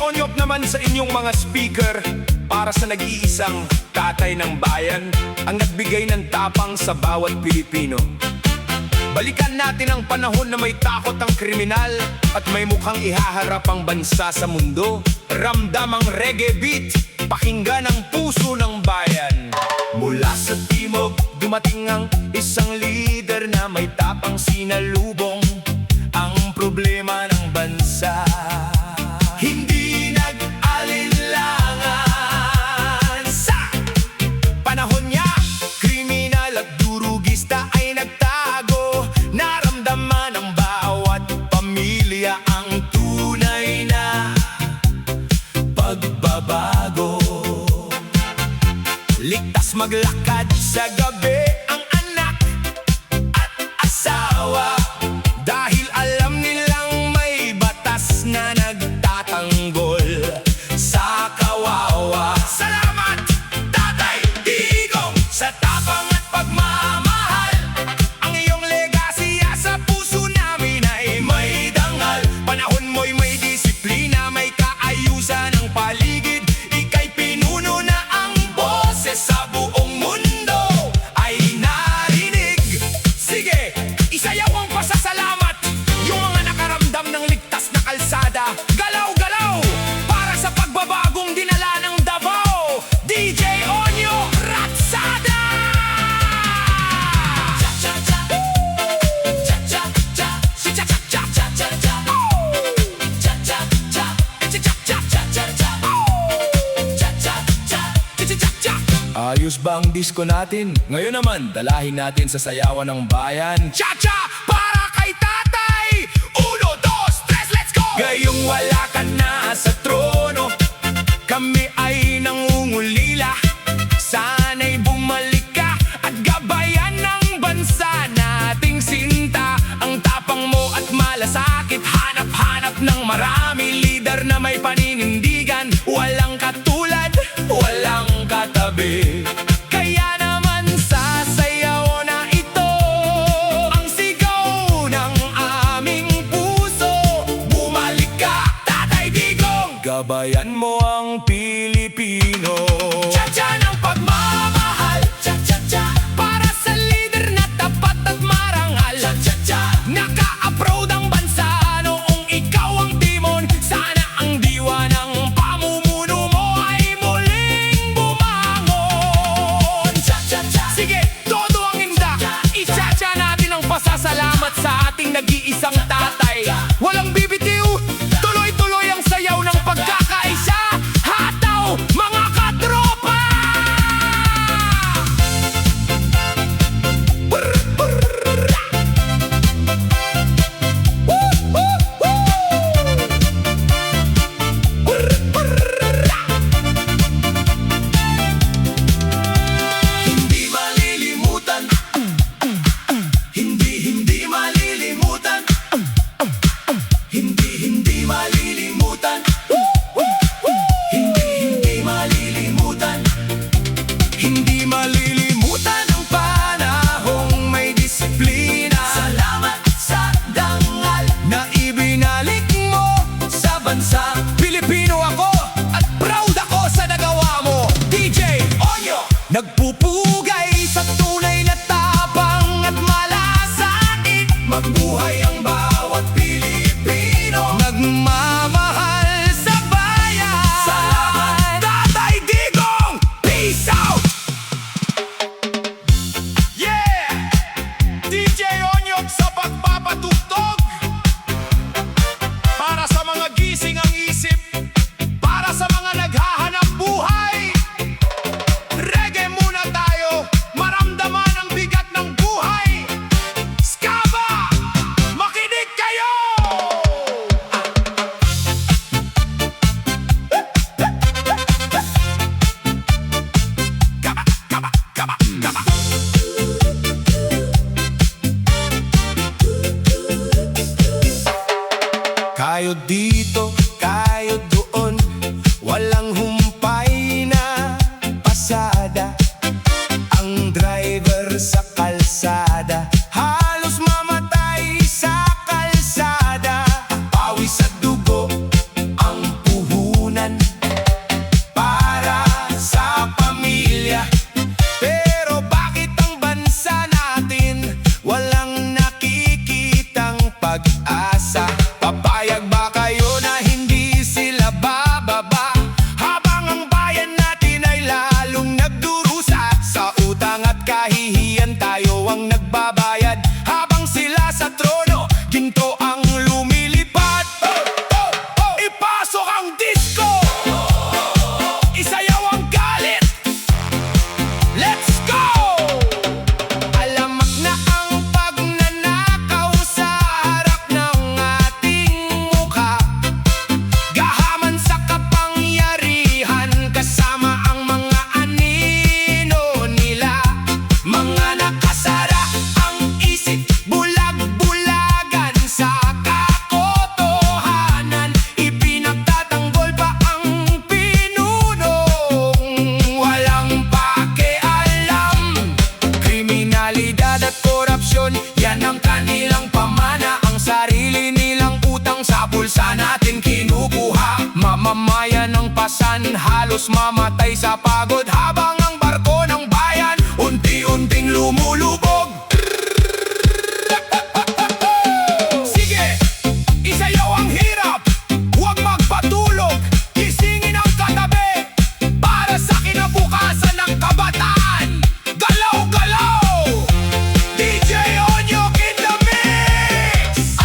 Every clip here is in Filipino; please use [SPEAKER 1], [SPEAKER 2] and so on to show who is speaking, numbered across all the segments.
[SPEAKER 1] Onyok naman sa inyong mga speaker, para sa nag-iisang tatay ng bayan, ang nagbigay ng tapang sa bawat Pilipino. Balikan natin ang panahon na may takot ang kriminal at may mukhang ihaharap ang bansa sa mundo. Ramdam ang reggae beat, pakinggan ang puso ng bayan. Mula sa timog, dumating ang isang leader na may tapang sinalubong ang problema ng bansa. Hindi nag-alinlangan sa panahon niya, kriminal at durugista ay nagtago. Naramdaman ng bawat pamilya ang tunay na pagbabago. Ligtas maglakad sa gabi ang anak at asawa, dahil alam nilang may batas na nagtatanggol sa kawawa. Salamat, Tatay Digong, sa tapang at pagmamahal. Ang iyong legasya sa puso namin ay may dangal. Panahon mo'y may disiplina, may kaayusan ng paligid. Ika'y pinuno na ang boses sa buong mundo ay narinig. Sige, isayaw ang pasasalamat, yung mga nakaramdam ng ligtas na kalsada. Galaw-galaw para sa pagbabagong dinala ng Davao. DJ Onyok Ratsada! Ayos ba ang disco natin? Ngayon naman, dalahin natin sa sayawan ng bayan. Cha-cha! Para kay tatay! 1, 2, 3, let's go! Ngayong wala ka na sa trono, kami ay nangungulila. Sana'y bumalik ka at gabayan ng bansa nating sinta. Ang tapang mo at malasakit, hanap-hanap ng marami. Leader na may paninindigan, walang katulad, walang katabi. Kaya naman sasayaw na ito, ang sigaw ng aming puso. Bumalik ka, Tatay Digong, gabayan mo ang Pilipino. Cha-cha ng pagmamahal, cha-cha-cha, para sa leader na tapat at marangal. Cha-cha-cha, naka-approad ang bansa noong ikaw ang timon. Sana ang diwa ng pamumuno mo ay muling bumangon. Cha-cha-cha, sige, todo ang inda, i-cha-cha natin ang pasasalamat sa ating nag-iisang tatay. Walang bibitiw, tuloy-tuloy ang sayaw ng pagkakaisa. Hataw, mga katropa! Hindi malilimutan, hindi malilimutan, hindi malilimutan, hindi malilimutan. Hindi malilimutan ang panahong may disiplina. Salamat sa dangal na ibinalik mo sa bansa. Pilipino ako at proud ako sa nagawa mo. DJ Onyok, nagpupugay sa tunay na tapang at malasakit. Magbuhay ang bawat Pilipino, nagmamahal sa bayan. Salamat, Tatay Digong! Peace out! Yeah! DJ Onyok sa pagpapatugtog, para sa mga gising ang isip, para sa mga naghahanap buhay. Reggae muna tayo, maramdaman ang bigat ng buhay. Skaba, makinig kayo! Kaba, kaba, kaba, kaba. Kayo dito, kayo doon, walang humpay na pasada. Ang driver sa kalsada, halos mamatay sa kalsada. Pawis at dugo ang puhunan. halos mamatay sa pagod habang ang barko ng bayan unti-unting lumulubog. Sige, isayaw ang hirap, huwag magpatulog, gisingin ang katabi para sa kinabukasan ng kabataan. Galaw-galaw! DJ Onyok in the mix!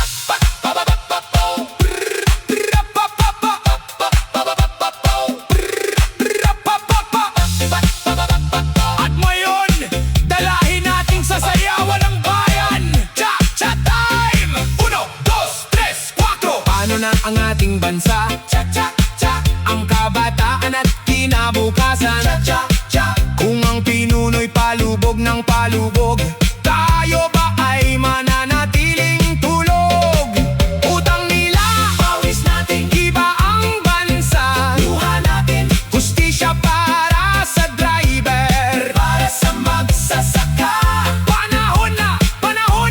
[SPEAKER 1] At ngayon, dalahin nating sasayawan ng bayan. Cha-cha time! 1, 2, 3, 4. Paano na ang ating bansa? Cha-cha-cha! Ang kabataan at kinabukasan. Cha-cha-cha! Kung ang pinuno'y palubog ng palubog, tayo ba ay mananatiling tulog? Utang nila, pawis natin, iba ang bansa. Luha natin, hustisya para sa driver, para sa magsasaka. Panahon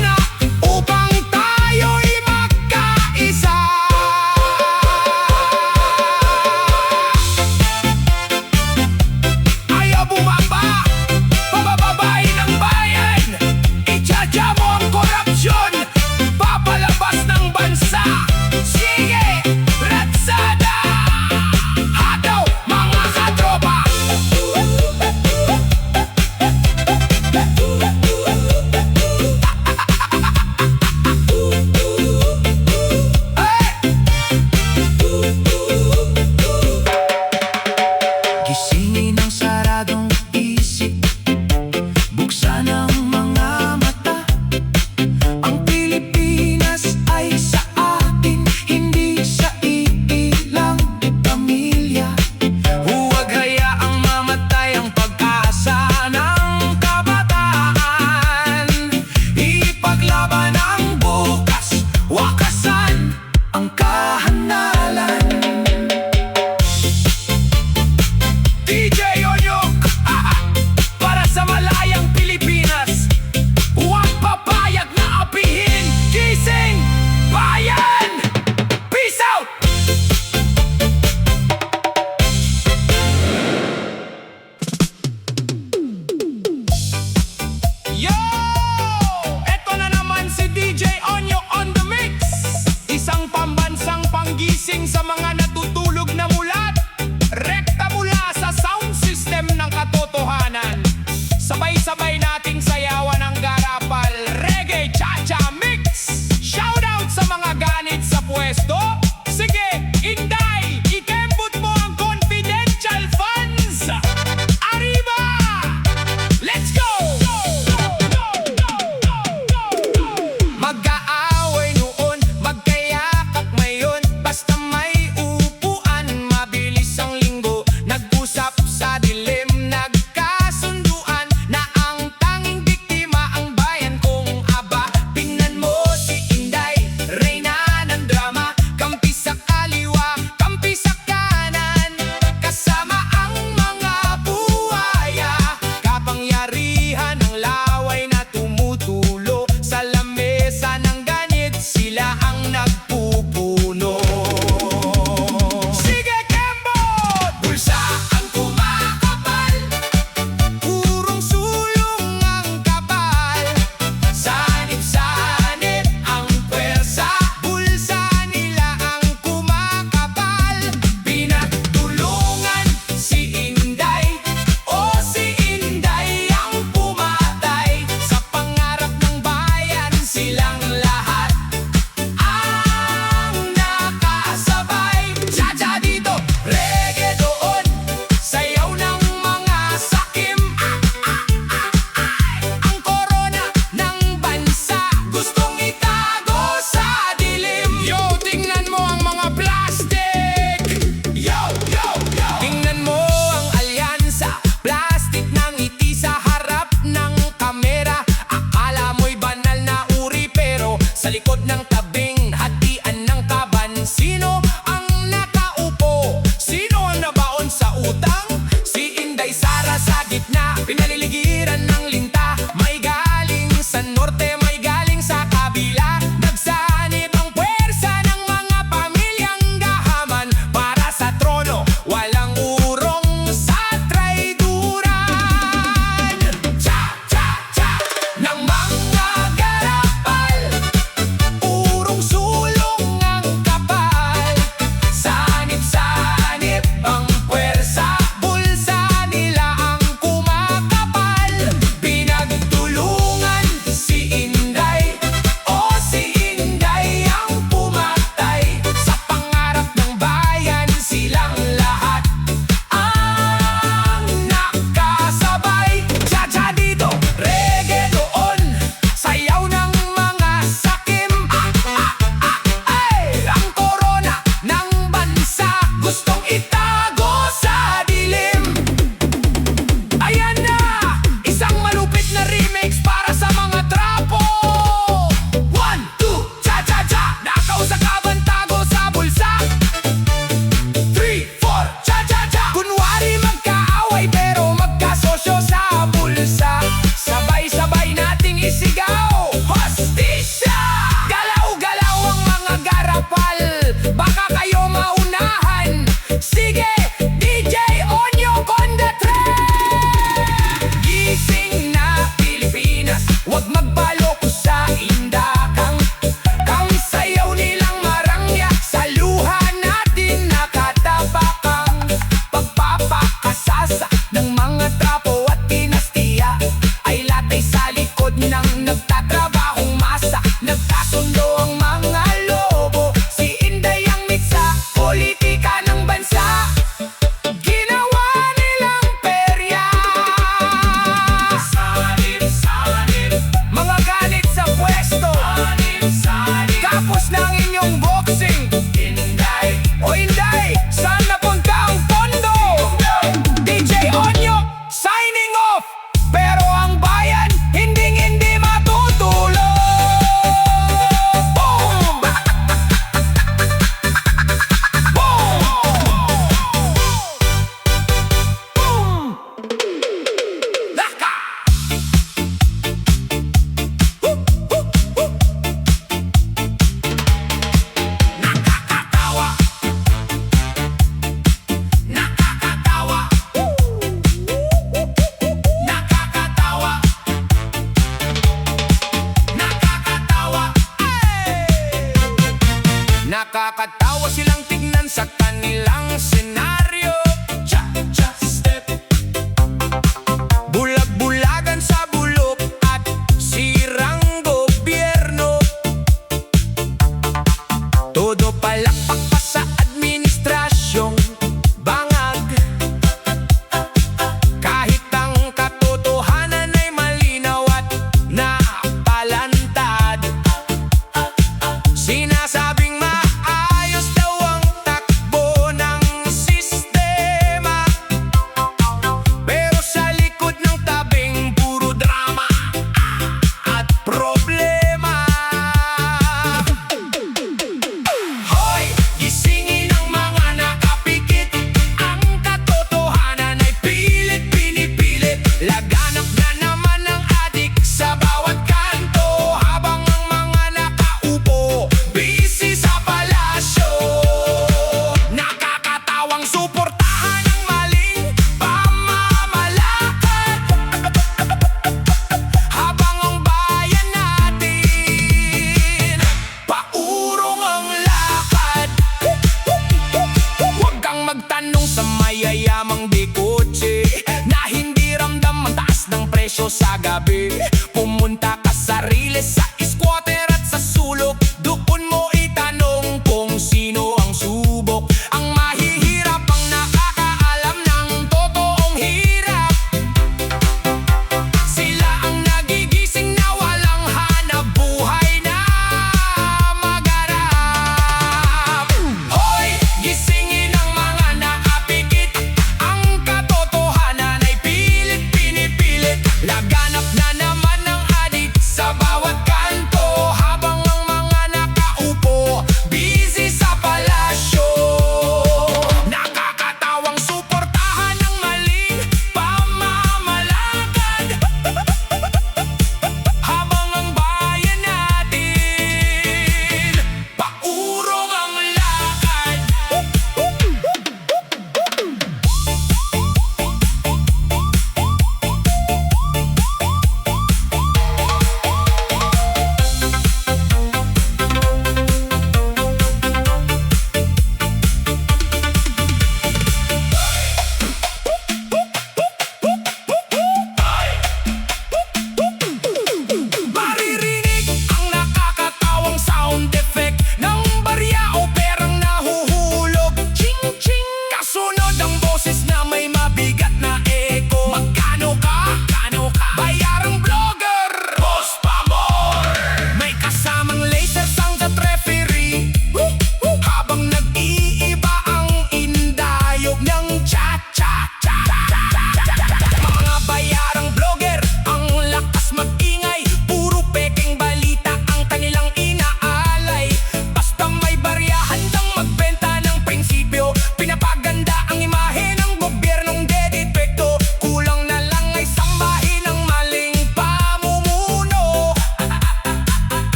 [SPEAKER 1] na upang tayo'y magkaisa. Pagkatapos ng inyong boxing, Inday, o Inday, saan napunta ang pondo? DJ Onyo, signing off. Pero ang bayan, hindi matutulog. Boom! Boom! Boom! Laka! Nakakatawa. Nakakatawa. Nakakatawa. Nakakatawa. Nakakatawa silang tignan sa kanilang senaryo. Cha-cha step. Bulag-bulagan sa bulok at sirang gobyerno. Todo palakpak pa sa administrasyong bangag. Kahit ang katotohanan ay malinaw at napalantad. Sinasabing maayos daw ang takbo ng sistema.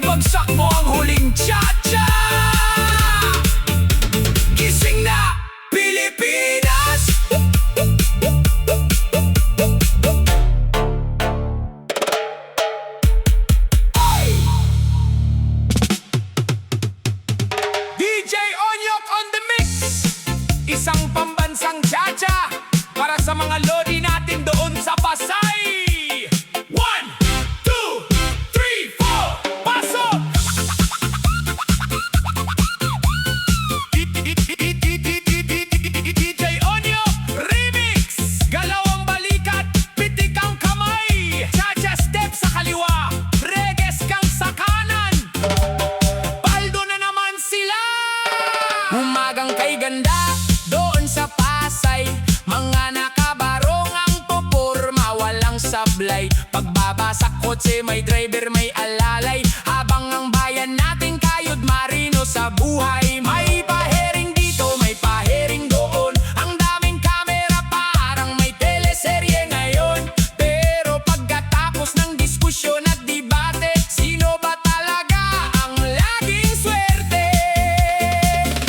[SPEAKER 1] Ibagsak mo ang huling cha-cha. Gising na Pilipinas. DJ Onyok on the mix. Isang pambansang cha-cha para sa mga lodi natin doon sa Pasay. 1, 2, 3, 4, pasok! DJ Onyok Remix. Galaw ang balikat, pitik ang kamay. Cha-cha step sa kaliwa, reges kang sa kanan. Paldo na naman sila. Umagang kay ganda doon sa Pasay. Mga nakabarong ang puporma, walang sablay. Pagbaba sa kotse, may driver, may alalay. Habang ang bayan natin kayod marino sa buhay. May pahiring dito, may pahiring doon. Ang daming kamera, parang may teleserye ngayon. Pero pagkatapos ng diskusyon at debate, sino ba talaga ang laging swerte?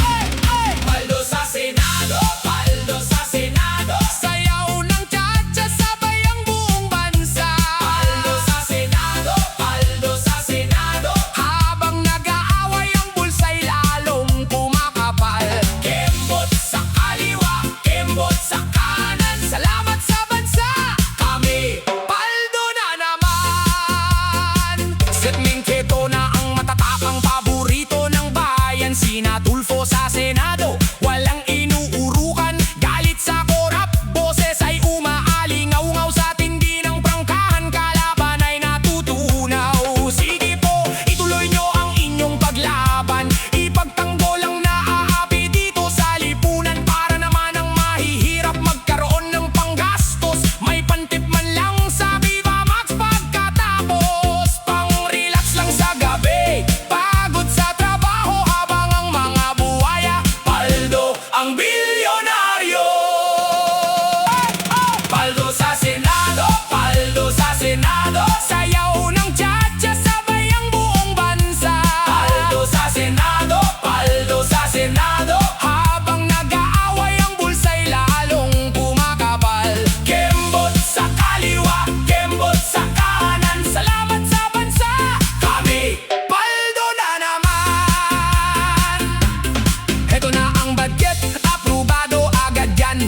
[SPEAKER 1] Ay, ay! Paldo sa Senado, paldo sa Senado. Sayaw ng cha-cha, sabay ang buong bansa. Paldo sa Senado, paldo sa Senado. Habang nag-aaway ang bulsay, lalong kumakapal. Kembot sa kaliwa, kembot sa kanan. Salamat sa bansa, kami paldo na naman. Setming keto na ang matatapang paborito ng bayan. Sina Tulfo sa Senado, walang inuurukan. Galit sa korap, boses ay umaalingaw-ngaw. Sa tindi ng prangkahan, kalaban ay natutunaw. Sige po, ituloy nyo ang inyong paglaban. Ipagtanggol ang naaapi dito sa lipunan. Para naman ang mahihirap magkaroon ng panggastos. May pantip man lang sa Viva Max pagkatapos. Pang-relax lang sa gabi, pagod sa trabaho. Habang ang mga buhaya, paldo ang bilyonaryo. Paldo sa Senado, paldo sa Senado. Sayaw ng cha-cha, sabay ang buong bansa. Paldo sa Senado, paldo sa Senado. Habang nag-aaway ang bulsay, lalong kumakapal. Kembot sa kaliwa, kembot sa kanan. Salamat sa bansa, kami paldo na naman. Heto na ang budget, aprobado agad yan.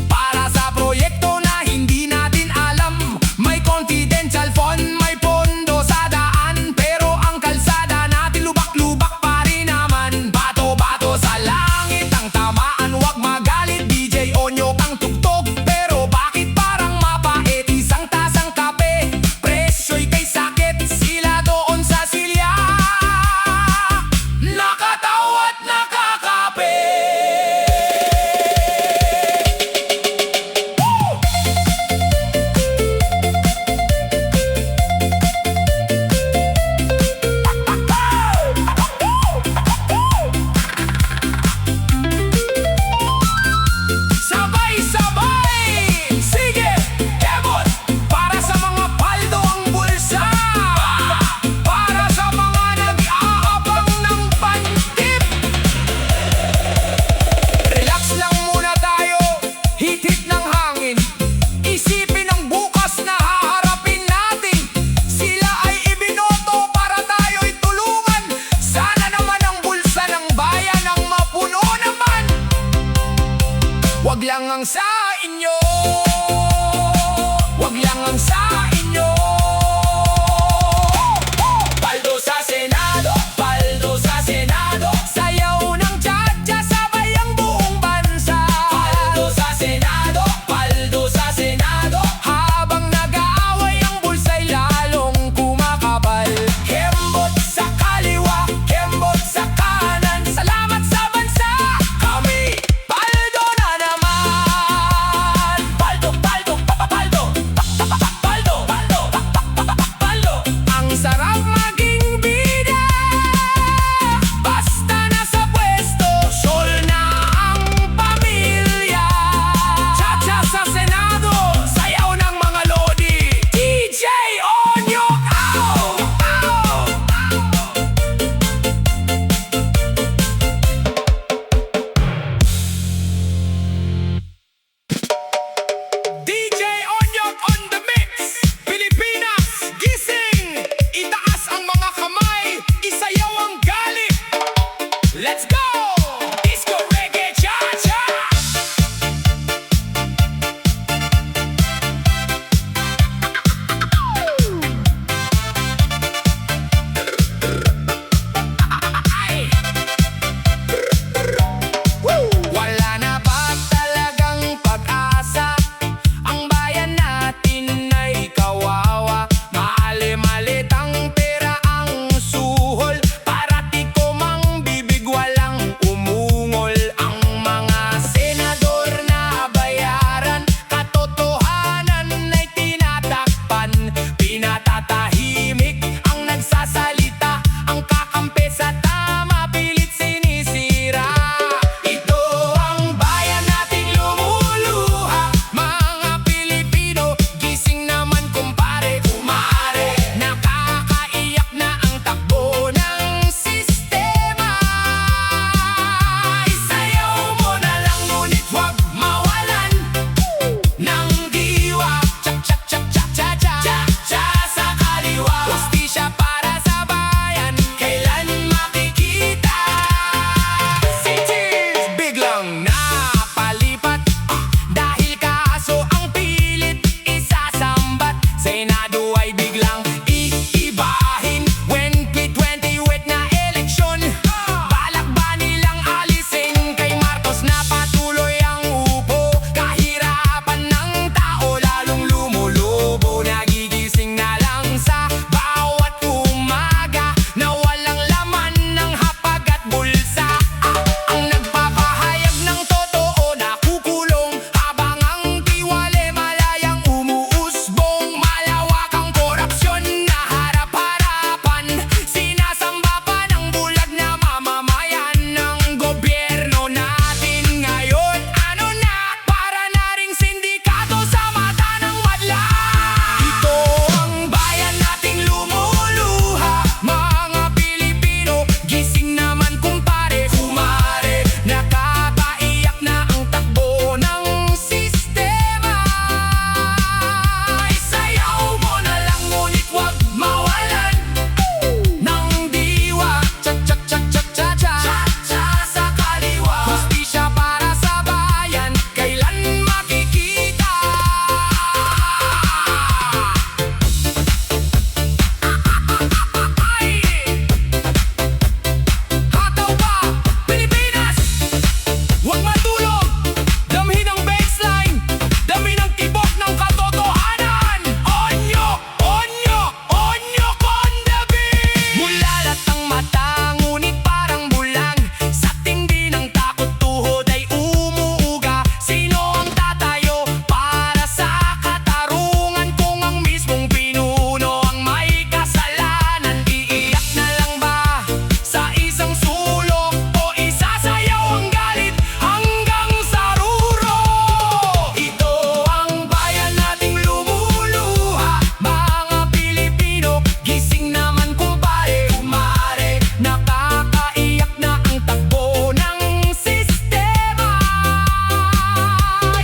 [SPEAKER 1] Para sa proyekto na hindi natin alam. May confidential fund, may pondo sa daan. Pero ang kalsada natin lubak-lubak pa rin naman. Bato-bato sa langit ang tamaan, wag magalit. DJ Onyok ang tugtog, pero bakit parang mapait? Isang tasang kape, presyo'y kay sakit. Sila doon sa silya, nakatawa at nakakape. Sabay-sabay! Sige, kebot! Para sa mga paldo ang bulsa. Para sa mga nag-aabang ng pantip. Relax lang muna tayo, hit-hit ng hangin. Isipin ang bukas na haharapin natin. Sila ay ibinoto para tayo'y tulungan. Sana naman ang bulsa ng bayan ang mapuno naman. Wag lang ang sa inyo, wag lang ang sa inyo. Paldo sa Senado, paldo sa Senado. Sayaw ng cha-cha, sabay ang buong bansa. Paldo sa Senado, paldo sa Senado. Habang nag-aaway ang bulsay, lalong kumakapal. Kembot sa kaliwa, kembot sa kanan. Salamat sa bansa, kami paldo na naman. let's go! Disco reggae cha-cha! Wala na ba talagang pag-asa? Ang bayan natin ay kawawa. Mali-malit ang pera ang suhol. Parati ko mang bibig walang umungol. Ang mga senador na bayaran, katotohanan ay tinatakpan. Pinatatahimik ang nagsasalita, ang kakampi sa tama pilit sinisira. Ito ang bayan nating lumuluha, mga Pilipino, gising naman kumpare, kumare. Nakakaiyak na ang takbo ng sistema. Isayaw mo na lang ngunit huwag mawalan ng diwa. Chak chak chak chak cha cha cha cha sa kaliwa. Hustisya para sa bayan, kailan makikita? Cities biglang napalipat dahil kaso ang pilit isasambat. Senado ay biglang iibahin 2020 wet na eleksyon. Balak ba nilang alisin kay Marcos na patuloy ang upo? Kahirapan ng tao lalong lumulubo. Nagigising na lang sa bawat umaga na walang laman ng hapag at bulsa. Ang nagpapahayag ng totoo nakukulong, habang ang tiwali malayang umuusbong. Malawak ang korupsyon na harap-harapan, sinasamba pa ng bulag na mamamayan ng gobyerno natin ngayon. Ano na, para na ring sindikato sa mata ng madla. Ito ang bayan nating lumuluha, mga Pilipino, gising naman kumpare, kumare. Nakakaiyak na ang takbo ng sistema. Isayaw mo na lang ngunit huwag mawalan ng diwa. Chak chak chak chak cha cha cha sa kaliwa. Hustisya para sa bayan, kailan makikita? Hataw pa, Pilipinas! Huwag matulog! Damhin ang baseline! Damhin ang tibok ng katotohanan! Onyo! Onyo! Onyo kondabi! Mulalat ang mata, ngunit parang bulang. Sa tindi ng takot tuhod ay umuuga. Sino ang tatayo para sa katarungan kung ang mismong pinuno ang may kasalanan? Iiyak na lang ba sa isang sulok o isasayaw ang galit hanggang sa ruro? Ito ang bayan nating lumuluha, mga Pilipino, gising naman kumpare, kumare. Nakakaiyak na ang takbo ng sistema.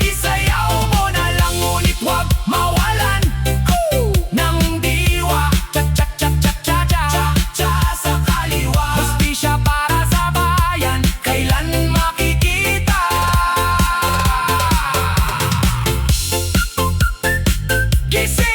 [SPEAKER 1] Isayaw mo na lang ngunit huwag mawalan ng diwa. Chak chak chak chak cha cha cha sa kaliwa. Hustisya para sa bayan, kailan makikita? Gising